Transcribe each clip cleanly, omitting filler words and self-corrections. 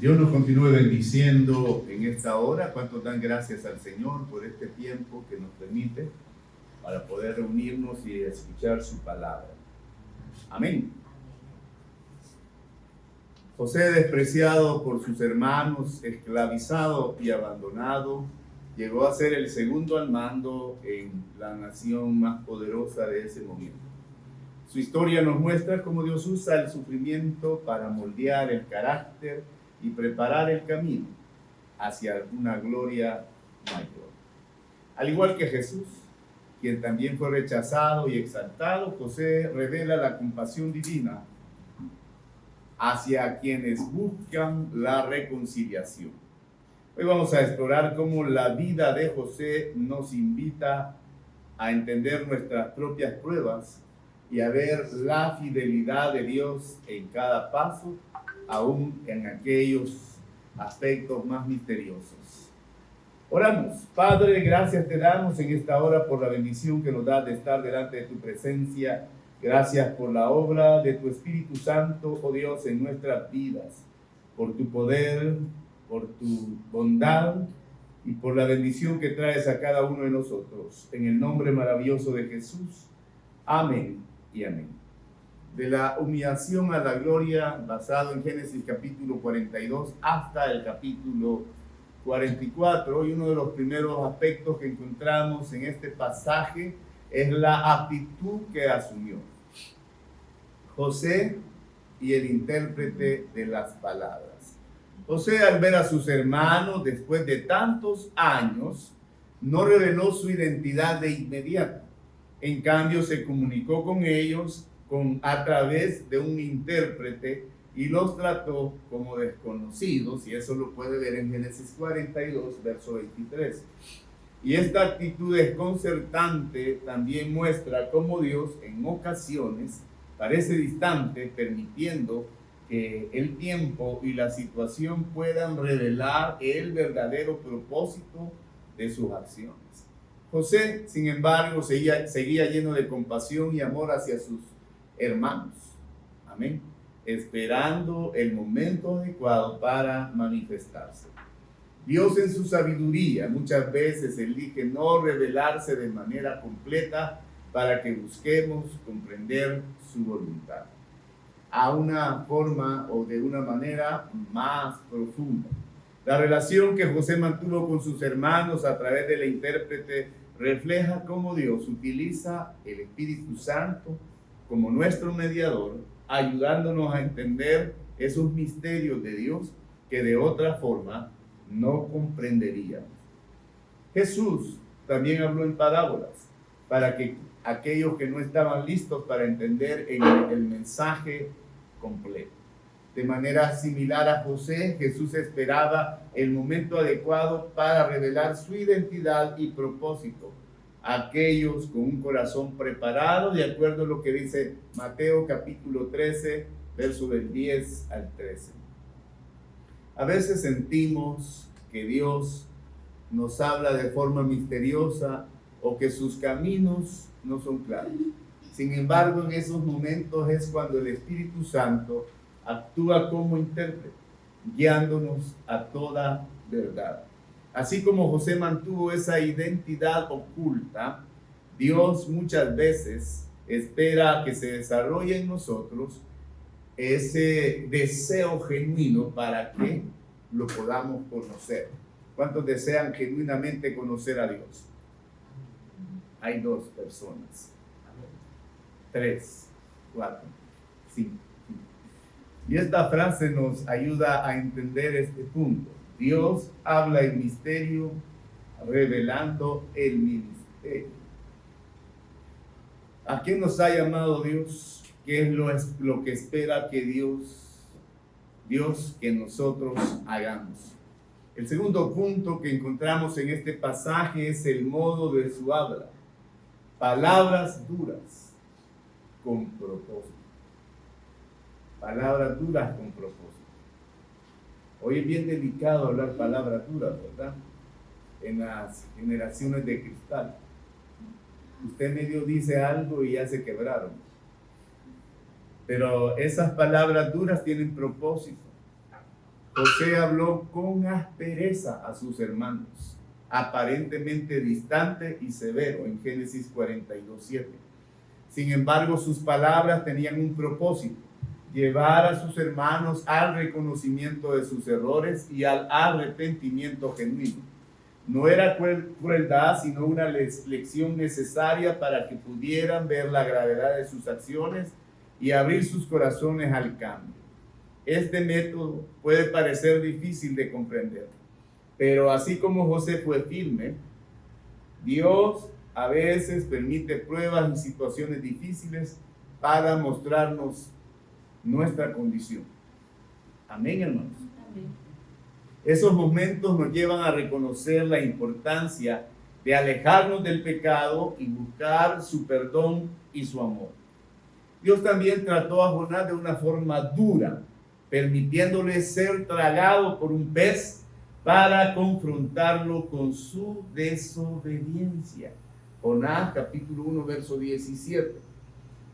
Dios nos continúe bendiciendo en esta hora. ¿Cuántos dan gracias al Señor por este tiempo que nos permite para poder reunirnos y escuchar su palabra? Amén. José, despreciado por sus hermanos, esclavizado y abandonado, llegó a ser el segundo al mando en la nación más poderosa de ese momento. Su historia nos muestra cómo Dios usa el sufrimiento para moldear el carácter y preparar el camino hacia una gloria mayor. Al igual que Jesús, quien también fue rechazado y exaltado, José revela la compasión divina hacia quienes buscan la reconciliación. Hoy vamos a explorar cómo la vida de José nos invita a entender nuestras propias pruebas y a ver la fidelidad de Dios en cada paso, aún en aquellos aspectos más misteriosos. Oramos. Padre, gracias te damos en esta hora por la bendición que nos da de estar delante de tu presencia. Gracias por la obra de tu Espíritu Santo, oh Dios, en nuestras vidas, por tu poder, por tu bondad y por la bendición que traes a cada uno de nosotros. En el nombre maravilloso de Jesús. Amén y amén. De la humillación a la gloria, basado en Génesis capítulo 42 hasta el capítulo 44. Hoy uno de los primeros aspectos que encontramos en este pasaje es la actitud que asumió José y el intérprete de las palabras. José, al ver a sus hermanos después de tantos años, no reveló su identidad de inmediato. En cambio, se comunicó con ellos a través de un intérprete y los trató como desconocidos, y eso lo puede ver en Génesis 42, verso 23. Y esta actitud desconcertante también muestra cómo Dios en ocasiones parece distante, permitiendo que el tiempo y la situación puedan revelar el verdadero propósito de sus acciones. José, sin embargo, seguía lleno de compasión y amor hacia sus hermanos. Amén. Esperando el momento adecuado para manifestarse. Dios en su sabiduría muchas veces elige no revelarse de manera completa para que busquemos comprender su voluntad a una forma o de una manera más profunda. La relación que José mantuvo con sus hermanos a través del intérprete refleja cómo Dios utiliza el Espíritu Santo como nuestro mediador, ayudándonos a entender esos misterios de Dios que de otra forma no comprenderíamos. Jesús también habló en parábolas para que aquellos que no estaban listos para entender el mensaje completo. De manera similar a José, Jesús esperaba el momento adecuado para revelar su identidad y propósito a aquellos con un corazón preparado, de acuerdo a lo que dice Mateo capítulo 13, verso del 10 al 13. A veces sentimos que Dios nos habla de forma misteriosa o que sus caminos no son claros. Sin embargo, en esos momentos es cuando el Espíritu Santo actúa como intérprete, guiándonos a toda verdad. Así como José mantuvo esa identidad oculta, Dios muchas veces espera que se desarrolle en nosotros ese deseo genuino para que lo podamos conocer. ¿Cuántos desean genuinamente conocer a Dios? Hay 2 personas, 3, 4, 5. Y esta frase nos ayuda a entender este punto. Dios habla en misterio, revelando el ministerio. ¿A qué nos ha llamado Dios? ¿Qué es lo que espera que Dios que nosotros hagamos? El segundo punto que encontramos en este pasaje es el modo de su habla. Palabras duras con propósito. Palabras duras con propósito. Hoy es bien delicado hablar palabras duras, ¿verdad? En las generaciones de cristal. Usted medio dice algo y ya se quebraron. Pero esas palabras duras tienen propósito. José habló con aspereza a sus hermanos, aparentemente distante y severo, en Génesis 42:7. Sin embargo, sus palabras tenían un propósito: llevar a sus hermanos al reconocimiento de sus errores y al arrepentimiento genuino. No era crueldad, sino una lección necesaria para que pudieran ver la gravedad de sus acciones y abrir sus corazones al cambio. Este método puede parecer difícil de comprender, pero así como José fue firme, Dios a veces permite pruebas y situaciones difíciles para mostrarnos nuestra condición. Amén, hermanos. Amén. Esos momentos nos llevan a reconocer la importancia de alejarnos del pecado y buscar su perdón y su amor. Dios también trató a Jonás de una forma dura, permitiéndole ser tragado por un pez para confrontarlo con su desobediencia. Jonás capítulo 1 verso 17.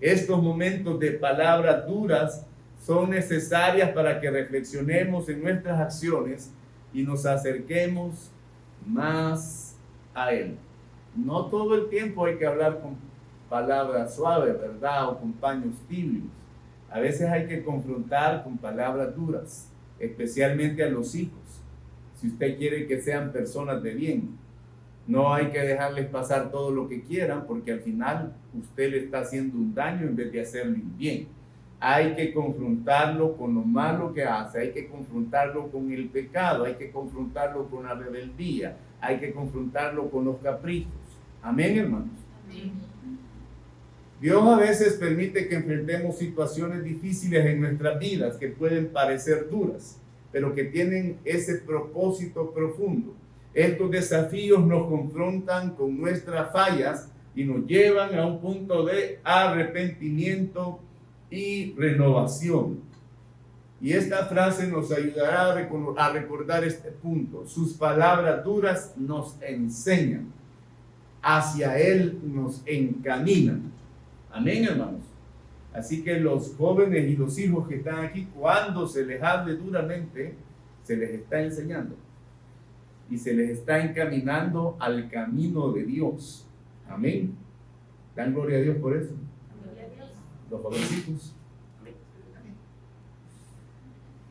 Estos momentos de palabras duras son necesarias para que reflexionemos en nuestras acciones y nos acerquemos más a Él. No todo el tiempo hay que hablar con palabras suaves, ¿verdad? O con paños tibios. A veces hay que confrontar con palabras duras, especialmente a los hijos. Si usted quiere que sean personas de bien, no hay que dejarles pasar todo lo que quieran, porque al final usted le está haciendo un daño en vez de hacerle un bien. Hay que confrontarlo con lo malo que hace, hay que confrontarlo con el pecado, hay que confrontarlo con la rebeldía, hay que confrontarlo con los caprichos. Amén, hermanos. Amén. Dios a veces permite que enfrentemos situaciones difíciles en nuestras vidas que pueden parecer duras, pero que tienen ese propósito profundo. Estos desafíos nos confrontan con nuestras fallas y nos llevan a un punto de arrepentimiento y renovación. Y esta frase nos ayudará a recordar este punto. Sus palabras duras nos enseñan, hacia Él nos encaminan. Amén, hermanos. Así que los jóvenes y los hijos que están aquí, cuando se les hable duramente, se les está enseñando y se les está encaminando al camino de Dios. Amén. Dan gloria a Dios por eso. Los jovencitos.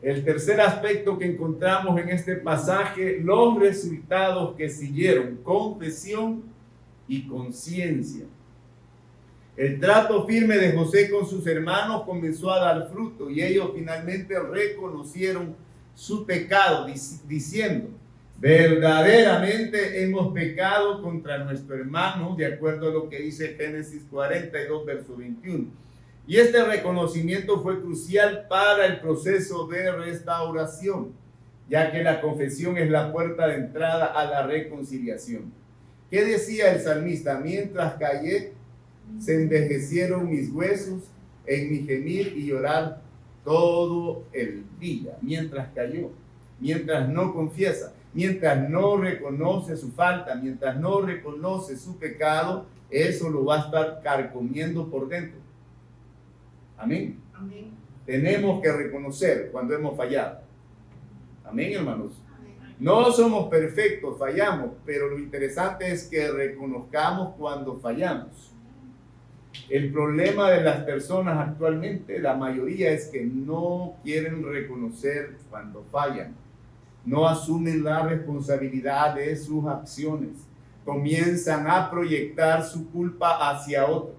El tercer aspecto que encontramos en este pasaje, los resultados que siguieron: confesión y conciencia. El trato firme de José con sus hermanos comenzó a dar fruto y ellos finalmente reconocieron su pecado, diciendo: verdaderamente hemos pecado contra nuestro hermano, de acuerdo a lo que dice Génesis 42, verso 21. Y este reconocimiento fue crucial para el proceso de restauración, ya que la confesión es la puerta de entrada a la reconciliación. ¿Qué decía el salmista? Mientras callé, se envejecieron mis huesos en mi gemir y llorar todo el día. Mientras cayó, mientras no confiesa, mientras no reconoce su falta, mientras no reconoce su pecado, eso lo va a estar carcomiendo por dentro. Amén. Amén. Tenemos que reconocer cuando hemos fallado. Amén, hermanos. Amén. No somos perfectos, fallamos, pero lo interesante es que reconozcamos cuando fallamos. El problema de las personas actualmente, la mayoría, es que no quieren reconocer cuando fallan. No asumen la responsabilidad de sus acciones. Comienzan a proyectar su culpa hacia otros.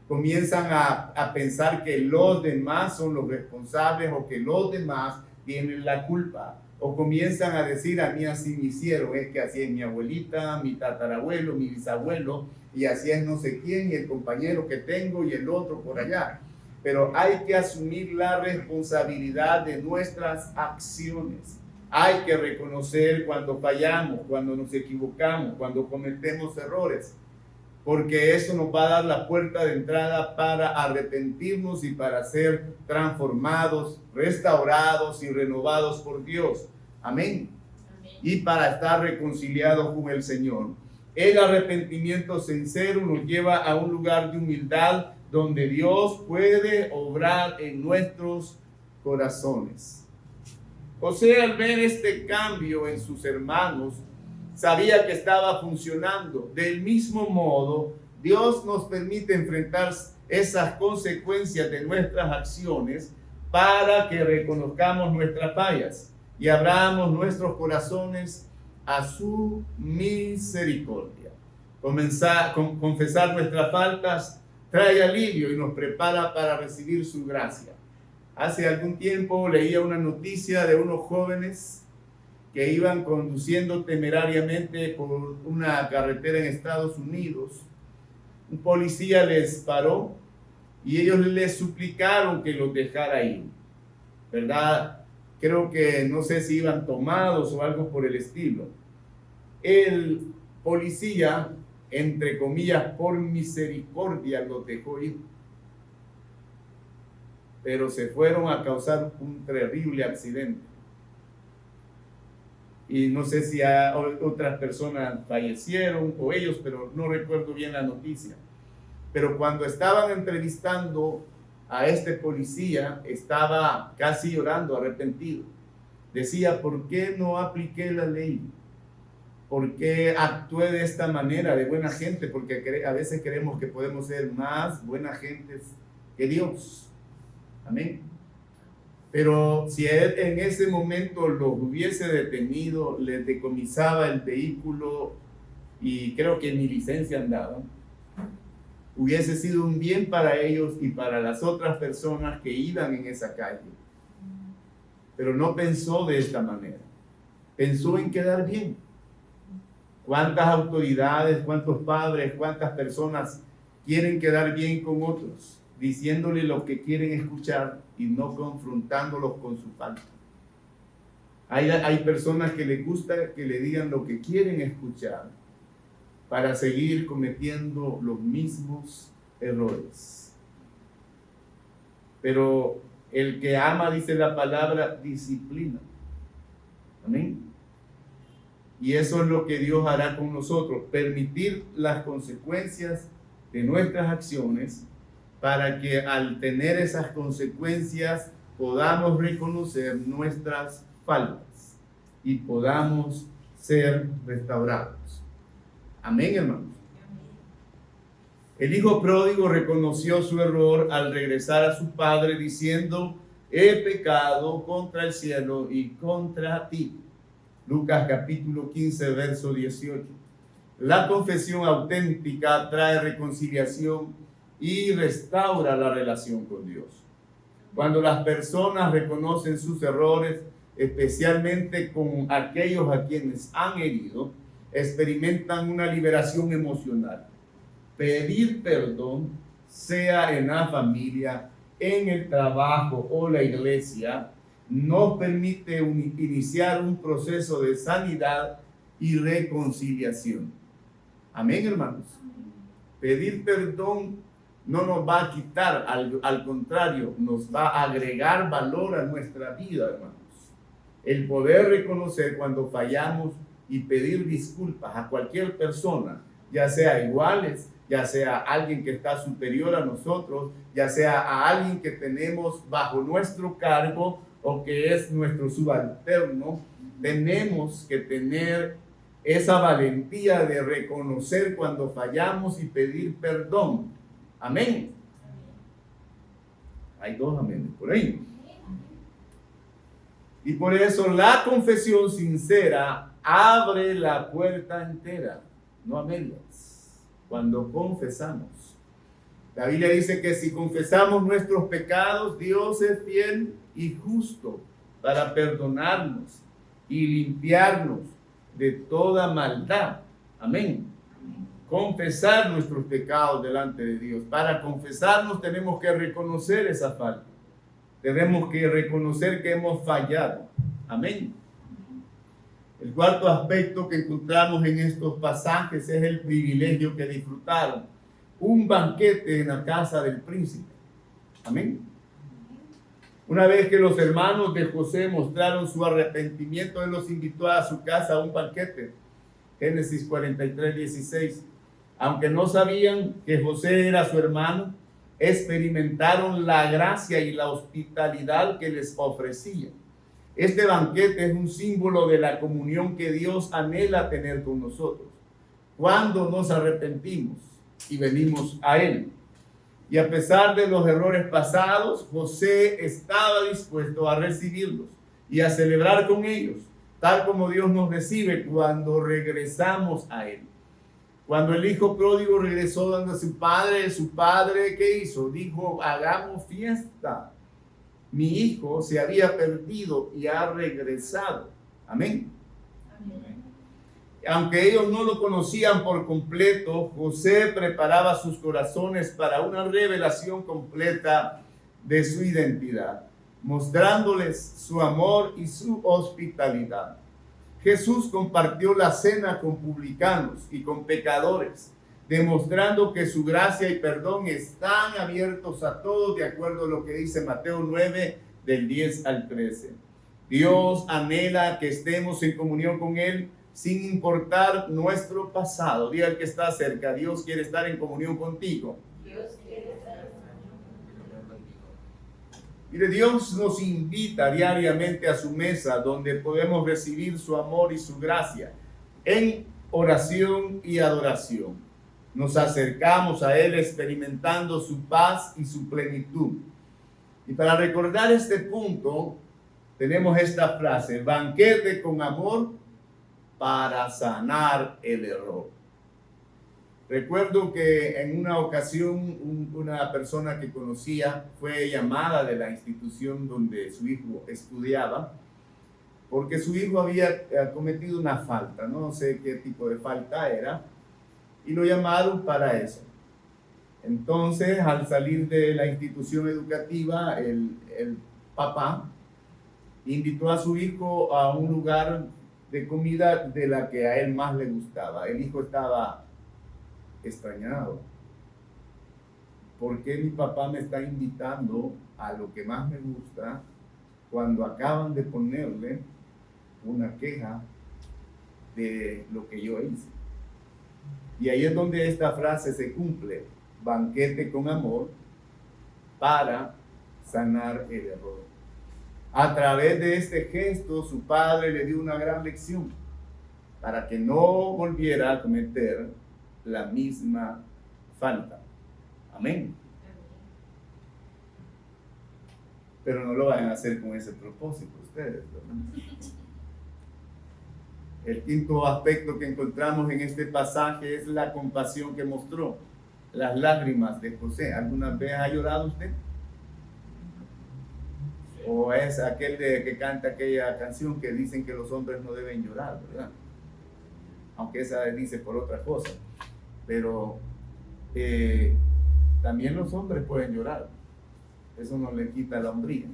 Comienzan a pensar que los demás son los responsables o que los demás tienen la culpa. O comienzan a decir: a mí así me hicieron, es que así es mi abuelita, mi tatarabuelo, mi bisabuelo, y así es no sé quién, y el compañero que tengo y el otro por allá. Pero hay que asumir la responsabilidad de nuestras acciones. Hay que reconocer cuando fallamos, cuando nos equivocamos, cuando cometemos errores, porque eso nos va a dar la puerta de entrada para arrepentirnos y para ser transformados, restaurados y renovados por Dios. Amén. Amén. Y para estar reconciliados con el Señor. El arrepentimiento sincero nos lleva a un lugar de humildad donde Dios puede obrar en nuestros corazones. José, al ver este cambio en sus hermanos, sabía que estaba funcionando. Del mismo modo, Dios nos permite enfrentar esas consecuencias de nuestras acciones para que reconozcamos nuestras fallas y abramos nuestros corazones a su misericordia. Confesar nuestras faltas trae alivio y nos prepara para recibir su gracia. Hace algún tiempo leía una noticia de unos jóvenes que iban conduciendo temerariamente por una carretera en Estados Unidos. Un policía les paró y ellos les suplicaron que los dejara ir, ¿verdad? Creo que no sé si iban tomados o algo por el estilo. El policía, entre comillas, por misericordia los dejó ir, pero se fueron a causar un terrible accidente. Y no sé si otras personas fallecieron o ellos, pero no recuerdo bien la noticia. Pero cuando estaban entrevistando a este policía, estaba casi llorando, arrepentido. Decía, ¿por qué no apliqué la ley? ¿Por qué actué de esta manera de buena gente? Porque a veces creemos que podemos ser más buenas gentes que Dios. Amén. Pero si él en ese momento los hubiese detenido, les decomisaba el vehículo y creo que ni licencia andaban, hubiese sido un bien para ellos y para las otras personas que iban en esa calle. Pero no pensó de esta manera. Pensó en quedar bien. ¿Cuántas autoridades, cuántos padres, cuántas personas quieren quedar bien con otros, diciéndole lo que quieren escuchar y no confrontándolos con su falta? Hay personas que les gusta que le digan lo que quieren escuchar para seguir cometiendo los mismos errores. Pero el que ama, dice la palabra, disciplina. Amén. Y eso es lo que Dios hará con nosotros, permitir las consecuencias de nuestras acciones para que al tener esas consecuencias podamos reconocer nuestras faltas y podamos ser restaurados. Amén, hermanos. El hijo pródigo reconoció su error al regresar a su padre diciendo, he pecado contra el cielo y contra ti. Lucas capítulo 15, verso 18. La confesión auténtica trae reconciliación y restaura la relación con Dios. Cuando las personas reconocen sus errores, especialmente con aquellos a quienes han herido, experimentan una liberación emocional. Pedir perdón, sea en la familia, en el trabajo o la iglesia, nos permite iniciar un proceso de sanidad y reconciliación. Amén, hermanos. Pedir perdón no nos va a quitar, al contrario, nos va a agregar valor a nuestra vida, hermanos. El poder reconocer cuando fallamos y pedir disculpas a cualquier persona, ya sea iguales, ya sea alguien que está superior a nosotros, ya sea a alguien que tenemos bajo nuestro cargo o que es nuestro subalterno, tenemos que tener esa valentía de reconocer cuando fallamos y pedir perdón. Amén. Hay dos aménes por ahí. Y por eso la confesión sincera abre la puerta entera, no a medias, cuando confesamos. La Biblia dice que si confesamos nuestros pecados, Dios es fiel y justo para perdonarnos y limpiarnos de toda maldad. Amén. Confesar nuestros pecados delante de Dios. Para confesarnos tenemos que reconocer esa falta. Tenemos que reconocer que hemos fallado. Amén. El cuarto aspecto que encontramos en estos pasajes es el privilegio que disfrutaron. Un banquete en la casa del príncipe. Amén. Una vez que los hermanos de José mostraron su arrepentimiento, él los invitó a su casa a un banquete. Génesis 43, 16. Aunque no sabían que José era su hermano, experimentaron la gracia y la hospitalidad que les ofrecía. Este banquete es un símbolo de la comunión que Dios anhela tener con nosotros cuando nos arrepentimos y venimos a Él. Y a pesar de los errores pasados, José estaba dispuesto a recibirlos y a celebrar con ellos, tal como Dios nos recibe cuando regresamos a Él. Cuando el hijo pródigo regresó donde su padre, ¿qué hizo? Dijo, hagamos fiesta. Mi hijo se había perdido y ha regresado. Amén. Amén. Aunque ellos no lo conocían por completo, José preparaba sus corazones para una revelación completa de su identidad, mostrándoles su amor y su hospitalidad. Jesús compartió la cena con publicanos y con pecadores, demostrando que su gracia y perdón están abiertos a todos, de acuerdo a lo que dice Mateo 9, del 10 al 13. Dios anhela que estemos en comunión con Él sin importar nuestro pasado. Diga al que está cerca, Dios quiere estar en comunión contigo. Dios quiere estar en comunión contigo. Mire, Dios nos invita diariamente a su mesa donde podemos recibir su amor y su gracia en oración y adoración. Nos acercamos a Él experimentando su paz y su plenitud. Y para recordar este punto, tenemos esta frase: banquete con amor para sanar el error. Recuerdo que en una ocasión una persona que conocía fue llamada de la institución donde su hijo estudiaba, porque su hijo había cometido una falta, no sé qué tipo de falta era, y lo llamaron para eso. Entonces, al salir de la institución educativa, el papá invitó a su hijo a un lugar de comida de la que a él más le gustaba. El hijo estaba extrañado. ¿Por qué mi papá me está invitando a lo que más me gusta cuando acaban de ponerle una queja de lo que yo hice? Y ahí es donde esta frase se cumple: banquete con amor para sanar el error. A través de este gesto, su padre le dio una gran lección para que no volviera a cometer la misma falta. Amén. Pero no lo vayan a hacer con ese propósito ustedes, ¿verdad? El quinto aspecto que encontramos en este pasaje es la compasión que mostró, las lágrimas de José. ¿Alguna vez ha llorado usted? O es aquel que canta aquella canción que dicen que los hombres no deben llorar, ¿verdad? Aunque esa dice por otra cosa. Pero también los hombres pueden llorar. Eso no le quita la hombría.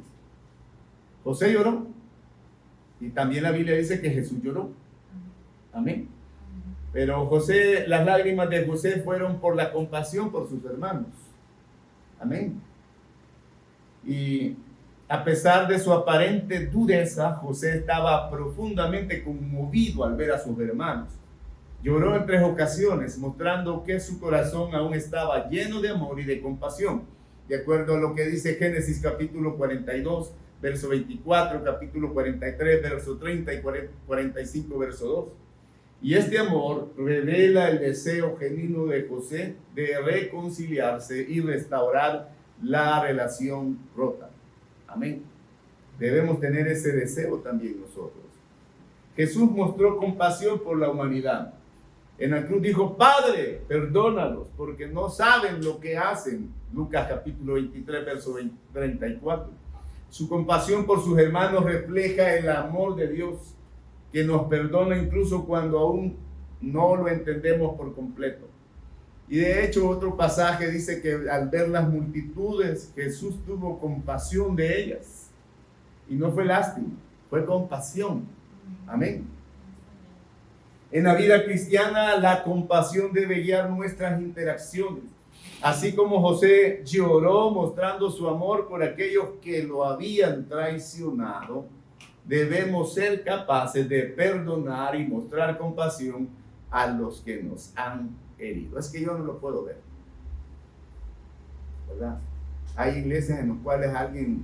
José lloró. Y también la Biblia dice que Jesús lloró. Amén. Pero las lágrimas de José fueron por la compasión por sus hermanos. Amén. Y a pesar de su aparente dureza, José estaba profundamente conmovido al ver a sus hermanos. Lloró en 3 ocasiones, mostrando que su corazón aún estaba lleno de amor y de compasión, de acuerdo a lo que dice Génesis capítulo 42, verso 24, capítulo 43, verso 30 y 45, verso 2. Y este amor revela el deseo genuino de José de reconciliarse y restaurar la relación rota. Amén. Debemos tener ese deseo también nosotros. Jesús mostró compasión por la humanidad. En la cruz dijo: Padre, perdónalos porque no saben lo que hacen. Lucas capítulo 23, verso 34. Su compasión por sus hermanos refleja el amor de Dios, que nos perdona incluso cuando aún no lo entendemos por completo. Y de hecho, otro pasaje dice que al ver las multitudes, Jesús tuvo compasión de ellas. Y no fue lástima, fue compasión. Amén. En la vida cristiana, la compasión debe guiar nuestras interacciones. Así como José lloró mostrando su amor por aquellos que lo habían traicionado, debemos ser capaces de perdonar y mostrar compasión a los que nos han herido. Es que yo no lo puedo ver, ¿verdad? Hay iglesias en las cuales alguien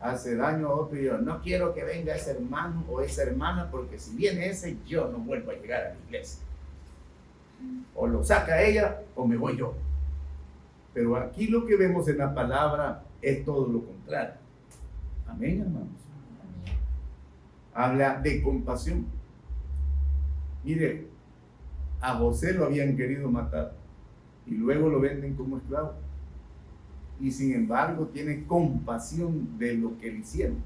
hace daño a otro y yo no quiero que venga ese hermano o esa hermana porque si viene ese yo no vuelvo a llegar a la iglesia. O lo saca ella o me voy yo. Pero aquí lo que vemos en la palabra es todo lo contrario. Amén, hermanos. Habla de compasión. Mire, a José lo habían querido matar y luego lo venden como esclavo. Y sin embargo tiene compasión de lo que le hicieron.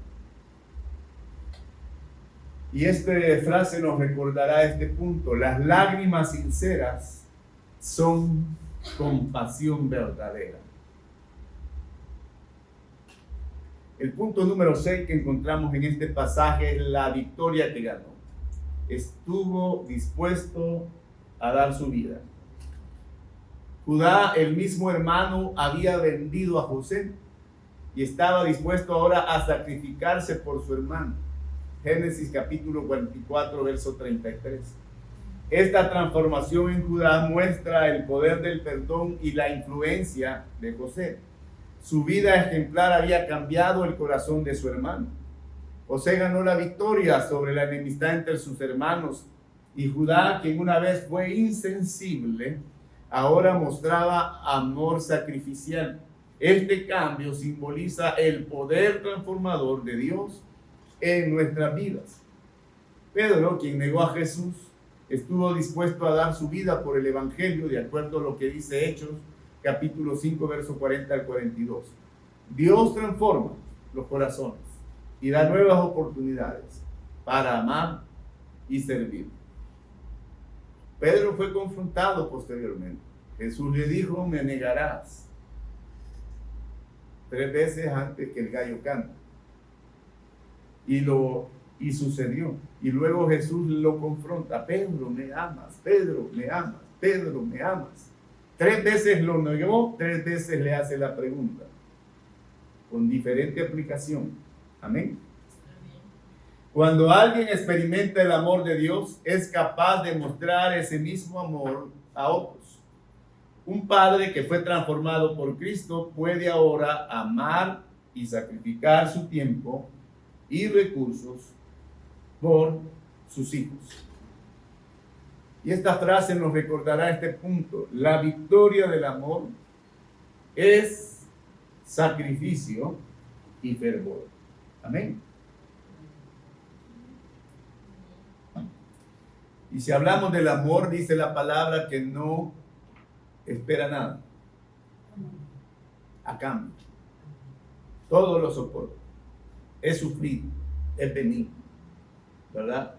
Y esta frase nos recordará este punto. Las lágrimas sinceras son compasión verdadera. El punto número 6 que encontramos en este pasaje es la victoria que ganó. Estuvo dispuesto a dar su vida. Judá, el mismo hermano, había vendido a José y estaba dispuesto ahora a sacrificarse por su hermano. Génesis capítulo 44, verso 33. Esta transformación en Judá muestra el poder del perdón y la influencia de José. Su vida ejemplar había cambiado el corazón de su hermano. José ganó la victoria sobre la enemistad entre sus hermanos y Judá, quien una vez fue insensible, ahora mostraba amor sacrificial. Este cambio simboliza el poder transformador de Dios en nuestras vidas. Pedro, quien negó a Jesús, estuvo dispuesto a dar su vida por el evangelio, de acuerdo a lo que dice Hechos, capítulo 5, verso 40 al 42. Dios transforma los corazones y da nuevas oportunidades para amar y servir. Pedro fue confrontado posteriormente. Jesús le dijo, me negarás 3 veces antes que el gallo cante. Y sucedió. Y luego Jesús lo confronta. Pedro, me amas. Pedro, me amas. Pedro, me amas. 3 veces lo negó, 3 veces le hace la pregunta. Con diferente aplicación. Amén. Cuando alguien experimenta el amor de Dios, es capaz de mostrar ese mismo amor a otros. Un padre que fue transformado por Cristo puede ahora amar y sacrificar su tiempo y recursos por sus hijos. Y esta frase nos recordará este punto. La victoria del amor es sacrificio y fervor. Amén. Y si hablamos del amor, dice la palabra que no espera nada a cambio. Todo lo soporta. Es sufrido, es benigno, ¿verdad?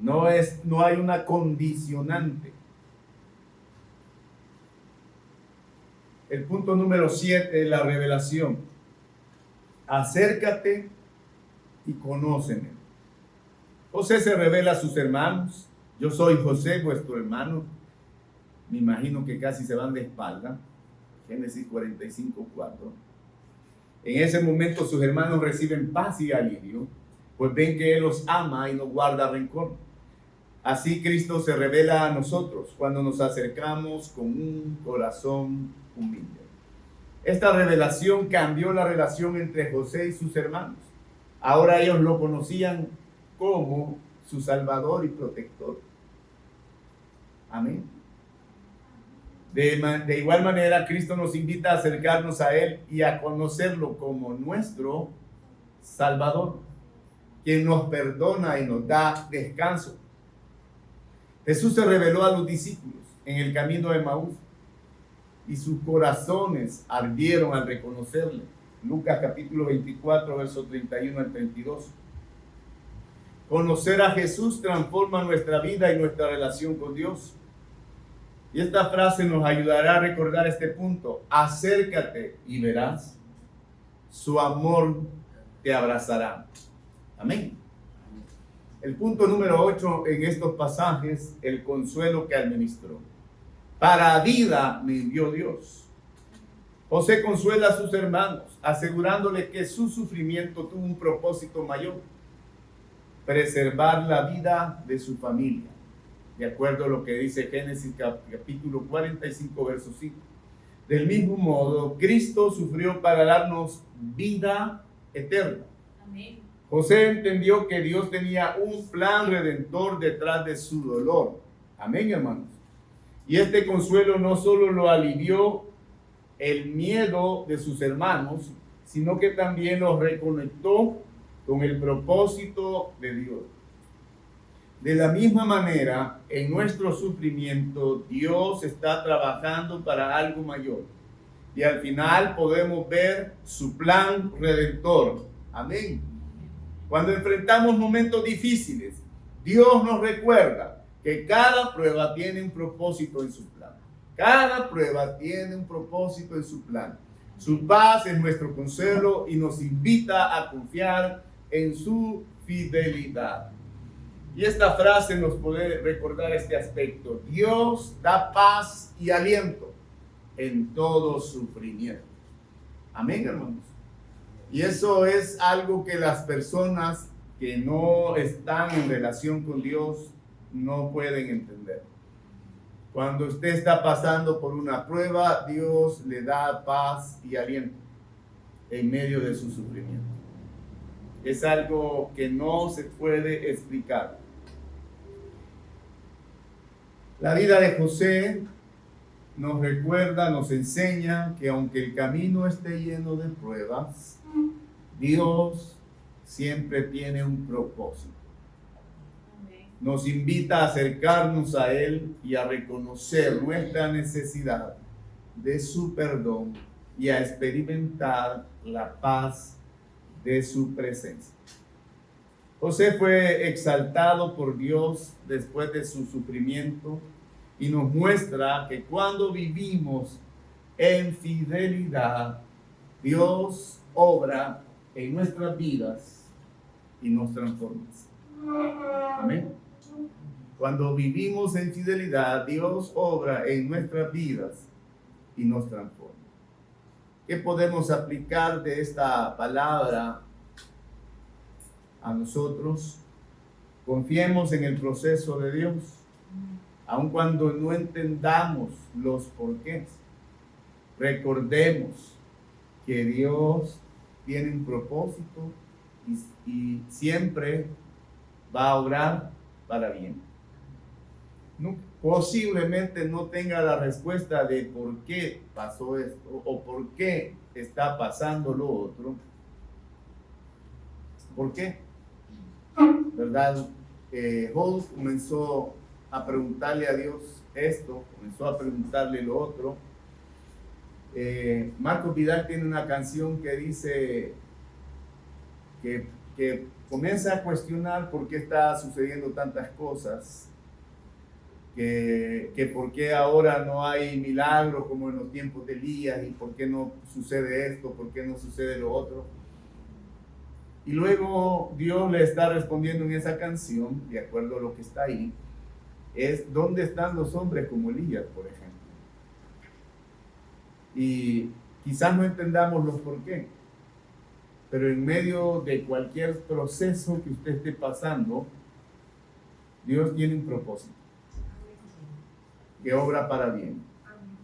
No hay una condicionante. El punto número 7 es la revelación. Acércate y conóceme. José se revela a sus hermanos. Yo soy José, vuestro hermano. Me imagino que casi se van de espalda. Génesis 45, 4. En ese momento sus hermanos reciben paz y alivio, pues ven que Él los ama y no guarda rencor. Así Cristo se revela a nosotros cuando nos acercamos con un corazón humilde. Esta revelación cambió la relación entre José y sus hermanos. Ahora ellos lo conocían como su Salvador y protector. Amén. De igual manera, Cristo nos invita a acercarnos a Él y a conocerlo como nuestro Salvador, quien nos perdona y nos da descanso. Jesús se reveló a los discípulos en el camino de Emaús y sus corazones ardieron al reconocerle. Lucas capítulo 24, versos 31 al 32. Conocer a Jesús transforma nuestra vida y nuestra relación con Dios. Y esta frase nos ayudará a recordar este punto. Acércate y verás. Su amor te abrazará. Amén. El punto número 8 en estos pasajes, el consuelo que administró. Para vida me envió Dios. José consuela a sus hermanos, asegurándole que su sufrimiento tuvo un propósito mayor: preservar la vida de su familia, de acuerdo a lo que dice Génesis capítulo 45, verso 5. Del mismo modo, Cristo sufrió para darnos vida eterna. Amén. José entendió que Dios tenía un plan redentor detrás de su dolor. Amén, hermanos. Y este consuelo no solo lo alivió el miedo de sus hermanos, sino que también los reconectó con el propósito de Dios. De la misma manera, en nuestro sufrimiento, Dios está trabajando para algo mayor. Y al final podemos ver su plan redentor. Amén. Cuando enfrentamos momentos difíciles, Dios nos recuerda que cada prueba tiene un propósito en su plan. Cada prueba tiene un propósito en su plan. Su paz es nuestro consuelo y nos invita a confiar en su fidelidad. Y esta frase nos puede recordar este aspecto. Dios da paz y aliento en todo sufrimiento. Amén, hermanos. Y eso es algo que las personas que no están en relación con Dios no pueden entender. Cuando usted está pasando por una prueba, Dios le da paz y aliento en medio de su sufrimiento. Es algo que no se puede explicar. La vida de José nos recuerda, nos enseña que aunque el camino esté lleno de pruebas, Dios siempre tiene un propósito. Nos invita a acercarnos a Él y a reconocer nuestra necesidad de su perdón y a experimentar la paz de su presencia. José fue exaltado por Dios después de su sufrimiento y nos muestra que cuando vivimos en fidelidad, Dios obra en nuestras vidas y nos transforma. Amén. Cuando vivimos en fidelidad, Dios obra en nuestras vidas y nos transforma. ¿Qué podemos aplicar de esta palabra a nosotros? Confiemos en el proceso de Dios, aun cuando no entendamos los porqués. Recordemos que Dios tiene un propósito y siempre va a obrar para bien. Posiblemente no tenga la respuesta de por qué pasó esto o por qué está pasando lo otro. ¿Por qué? ¿Verdad? Job comenzó a preguntarle a Dios esto, comenzó a preguntarle lo otro. Marcos Vidal tiene una canción que dice que comienza a cuestionar por qué está sucediendo tantas cosas, que por qué ahora no hay milagros como en los tiempos de Elías y por qué no sucede esto, por qué no sucede lo otro. Y luego Dios le está respondiendo en esa canción, de acuerdo a lo que está ahí, es ¿dónde están los hombres como Elías, por ejemplo? Y quizás no entendamos los por qué, pero en medio de cualquier proceso que usted esté pasando, Dios tiene un propósito que obra para bien.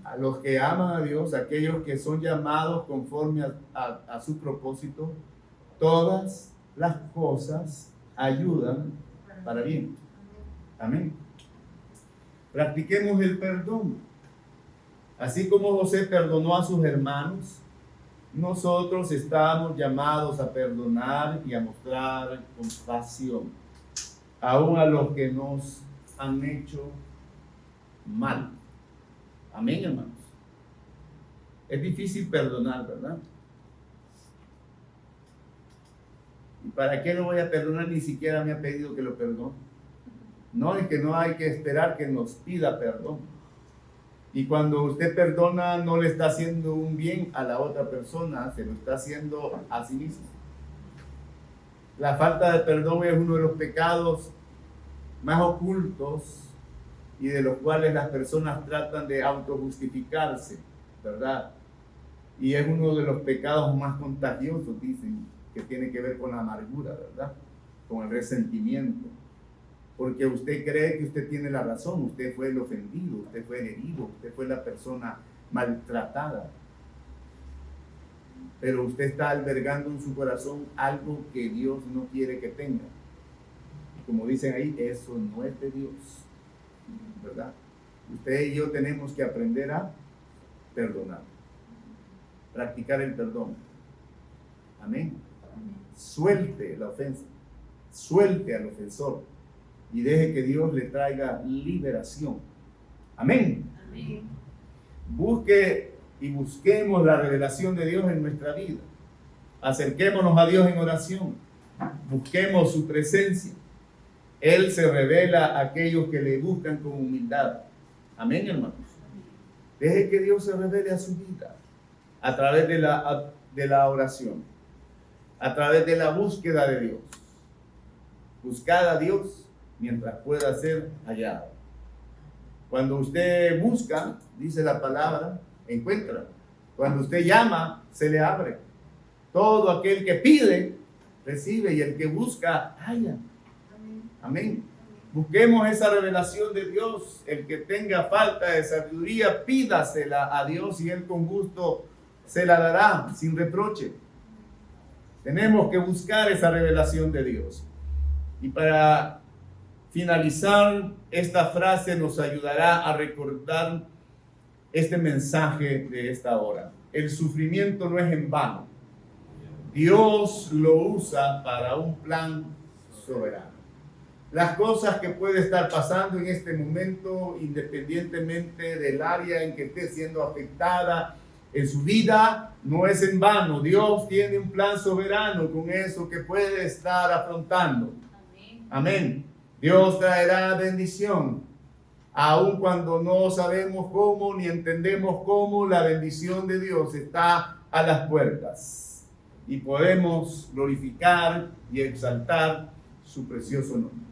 A los que aman a Dios, aquellos que son llamados conforme a su propósito, todas las cosas ayudan para bien. Amén. Practiquemos el perdón. Así como José perdonó a sus hermanos, nosotros estamos llamados a perdonar y a mostrar compasión, aún a los que nos han hecho mal. Amén, hermanos. Es difícil perdonar, ¿verdad? ¿Y para qué lo voy a perdonar? Ni siquiera me ha pedido que lo perdone. No, es que no hay que esperar que nos pida perdón. Y cuando usted perdona, no le está haciendo un bien a la otra persona, se lo está haciendo a sí mismo. La falta de perdón es uno de los pecados más ocultos y de los cuales las personas tratan de autojustificarse, ¿verdad? Y es uno de los pecados más contagiosos, dicen, que tiene que ver con la amargura, ¿verdad? Con el resentimiento. Porque usted cree que usted tiene la razón, usted fue el ofendido, usted fue el herido, usted fue la persona maltratada. pero usted está albergando en su corazón algo que Dios no quiere que tenga. Como dicen ahí, eso no es de Dios, ¿verdad? Usted y yo tenemos que aprender a perdonar, practicar el perdón. Amén. Suelte la ofensa, suelte al ofensor y deje que Dios le traiga liberación. Amén. Amén. Busque y busquemos la revelación de Dios en nuestra vida. Acerquémonos a Dios en oración. Busquemos su presencia. Él se revela a aquellos que le buscan con humildad. Amén, hermanos. Deje que Dios se revele a su vida a través de la oración, a través de la búsqueda de Dios. Buscad a Dios mientras pueda ser hallado. Cuando usted busca, dice la palabra, encuentra. Cuando usted llama, se le abre. Todo aquel que pide, recibe, y el que busca, halla. Amén. Busquemos esa revelación de Dios. El que tenga falta de sabiduría, pídasela a Dios y Él con gusto se la dará sin reproche. Tenemos que buscar esa revelación de Dios. Y para finalizar, esta frase nos ayudará a recordar este mensaje de esta hora. El sufrimiento no es en vano. Dios lo usa para un plan soberano. Las cosas que puede estar pasando en este momento, independientemente del área en que esté siendo afectada en su vida, no es en vano. Dios tiene un plan soberano con eso que puede estar afrontando. Amén. Dios traerá bendición. Aun cuando no sabemos cómo ni entendemos cómo, la bendición de Dios está a las puertas. Y podemos glorificar y exaltar su precioso nombre.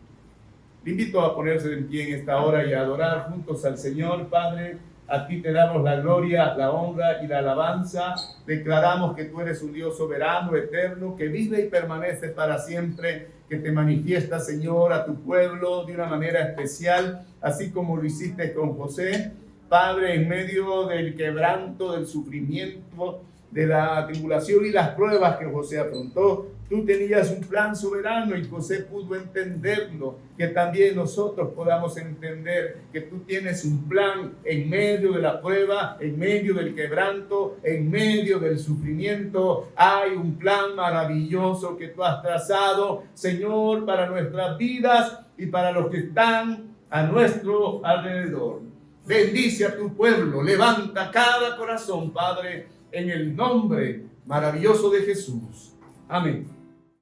Le invito a ponerse en pie en esta hora y a adorar juntos al Señor. Padre, a ti te damos la gloria, la honra y la alabanza. Declaramos que tú eres un Dios soberano, eterno, que vive y permanece para siempre, que te manifiesta, Señor, a tu pueblo de una manera especial, así como lo hiciste con José. Padre, en medio del quebranto, del sufrimiento, de la tribulación y las pruebas que José afrontó, tú tenías un plan soberano y José pudo entenderlo. Que también nosotros podamos entender que tú tienes un plan en medio de la prueba, en medio del quebranto, en medio del sufrimiento. Hay un plan maravilloso que tú has trazado, Señor, para nuestras vidas y para los que están a nuestro alrededor. Bendice a tu pueblo, levanta cada corazón, Padre, en el nombre maravilloso de Jesús. Amén.